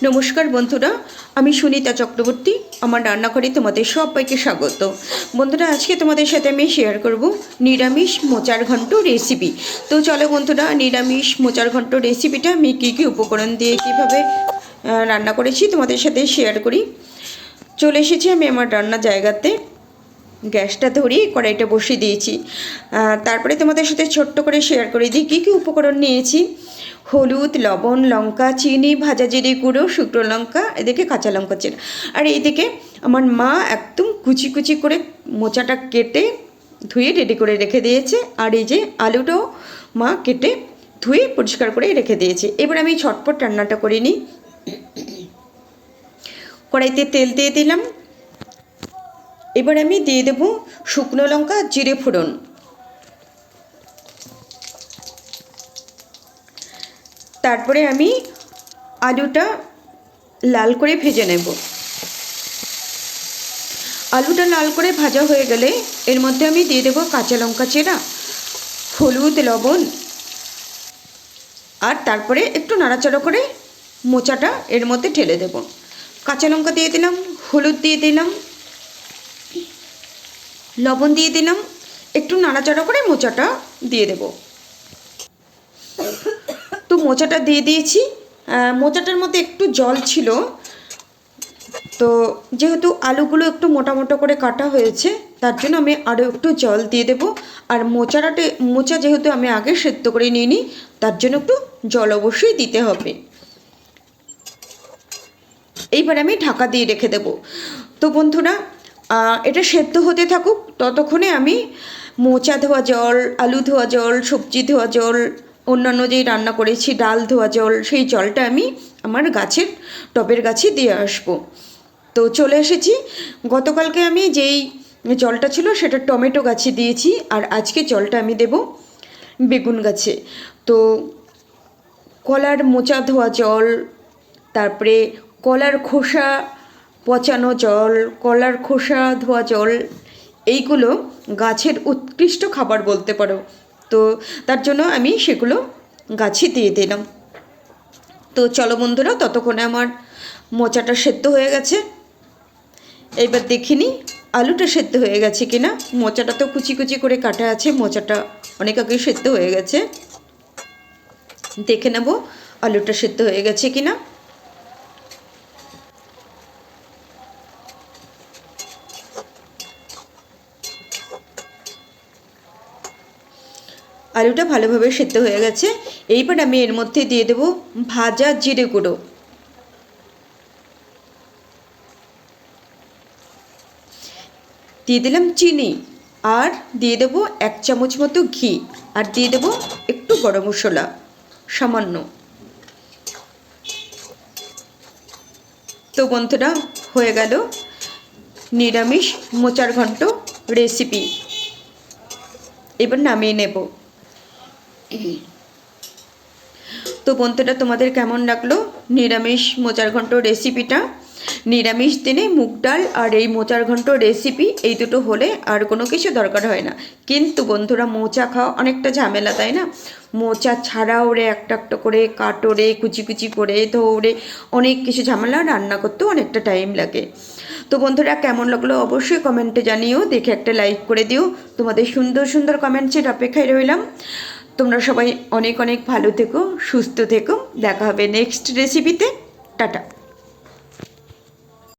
নমস্কার বন্ধুরা, আমি সুনিতা চক্রবর্তী। আমার রান্নাঘরে তোমাদের সবাইকে স্বাগত। বন্ধুরা, আজকে তোমাদের সাথে আমি শেয়ার করব নিরামিষ মোচার ঘন্ট রেসিপি। তো চলো বন্ধুরা, নিরামিষ মোচার ঘন্ট রেসিপিটা আমি কী কী উপকরণ দিয়ে কীভাবে রান্না করেছি তোমাদের সাথে শেয়ার করি। চলে এসেছি আমি আমার রান্নার জায়গাতে। গ্যাসটা ধরিয়ে কড়াইটা বসিয়ে দিয়েছি। তারপরে তোমাদের সাথে ছোট্ট করে শেয়ার করে দিই কী কী উপকরণ নিয়েছি। হলুদ, লবণ, লঙ্কা, চিনি, ভাজা জিরে গুঁড়ো, শুকনো লঙ্কা, এদিকে কাঁচা লঙ্কা চেরা। আর এইদিকে আমার মা একদম কুচি কুচি করে মোচাটা কেটে ধুয়ে রেডি করে রেখে দিয়েছে। আর এই যে আলুটাও মা কেটে ধুয়ে পরিষ্কার করে রেখে দিয়েছে। এবার আমি ঝটপট রান্নাটা করে নিই। কড়াইতে তেল দিয়ে দিলাম। এবার আমি দিয়ে দেব শুকনো লঙ্কা, জিরে ফোড়ন। তারপরে আমি আলুটা লাল করে ভেজে নেব। আলুটা লাল করে ভাজা হয়ে গেলে এর মধ্যে আমি দিয়ে দেব কাঁচা লঙ্কা চেরা, হলুদ, লবণ, আর তারপরে একটু নাড়াচাড়া করে মোচাটা এর মধ্যে ঢেলে দেব। কাঁচা লঙ্কা দিয়ে দিলাম, হলুদ দিয়ে দিলাম, লবণ দিয়ে দিলাম, একটু নাড়াচাড়া করে মোচাটা দিয়ে দেব। তো মোচাটা দিয়ে দিয়েছি। মোচাটার মধ্যে একটু জল ছিল, তো যেহেতু আলুগুলো একটু মোটা মোটা করে কাটা হয়েছে তার জন্য আমি আরও একটু জল দিয়ে দেব। আর মোচা যেহেতু আমি আগে সেদ্ধ করে নিয়ে নিই, তার জন্য একটু জল অবশ্যই দিতে হবে। এইবার আমি ঢাকা দিয়ে রেখে দেব। তো বন্ধুরা, এটা সেদ্ধ হতে থাকুক, ততক্ষণে আমি মোচা ধোয়া জল, আলু ধোয়া জল, সবজি ধোয়া জল, অন্যান্য যেই রান্না করেছি ডাল ধোয়া জল, সেই জলটা আমি আমার গাছের টবের গাছে দিয়ে আসবো। তো চলে এসেছি। গতকালকে আমি যেই জলটা ছিল সেটা টমেটো গাছে দিয়েছি, আর আজকে জলটা আমি দেব বেগুন গাছে। তো কলার মোচা ধোয়া জল, তারপরে কলার খোসা পচানো জল, কলার খোসা ধোয়া জল, এইগুলো গাছের উৎকৃষ্ট খাবার বলতে পারো। তো তার জন্য আমি সেগুলো গাছে দিয়ে দিলাম। তো চলো বন্ধুরা, ততক্ষণে আমার মোচাটা সেদ্ধ হয়ে গেছে। এইবার দেখিনি আলুটা সেদ্ধ হয়ে গেছে কিনা। মোচাটা তো কুচি কুচি করে কাটা আছে, মোচাটা অনেক আগে সেদ্ধ হয়ে গেছে। দেখে নেব আলুটা সেদ্ধ হয়ে গেছে কিনা। আলুটা ভালোভাবে সেদ্ধ হয়ে গেছে। এইবার আমি এর মধ্যে দিয়ে দেব ভাজা জিরে গুঁড়ো, দিয়ে দিলাম চিনি, আর দিয়ে দেবো 1 চামচ মতো ঘি, আর দিয়ে দেবো একটু গরম মশলা সামান্য। তো বন্ধুরা, হয়ে গেল নিরামিষ মোচার ঘন্ট রেসিপি। এবার নামিয়ে নেব। তো বন্ধুরা, তোমাদের কেমন লাগলো নিরামিষ মোচার ঘন্ট রেসিপিটা? নিরামিষ দিনে মুগ ডাল আর এই মোচার ঘন্ট রেসিপি, এই দুটো হলে আর কোনো কিছু দরকার হয় না। কিন্তু বন্ধুরা, মোচা খাওয়া অনেকটা ঝামেলা, তাই না? মোচা ছাড়াও রে একটা একটা করে কাটো রে, কুচি কুচি করে ধরে, অনেক কিছু ঝামেলা, রান্না করতেও অনেকটা টাইম লাগে। তো বন্ধুরা, কেমন লাগলো অবশ্যই কমেন্টে জানিও। দেখে একটা লাইক করে দিও। তোমাদের সুন্দর সুন্দর কমেন্টসের অপেক্ষায় রইলাম। তোমরা সবাই অনেক অনেক ভালো থেকো, সুস্থ থেকো। দেখা হবে নেক্সট রেসিপিতে। টাটা।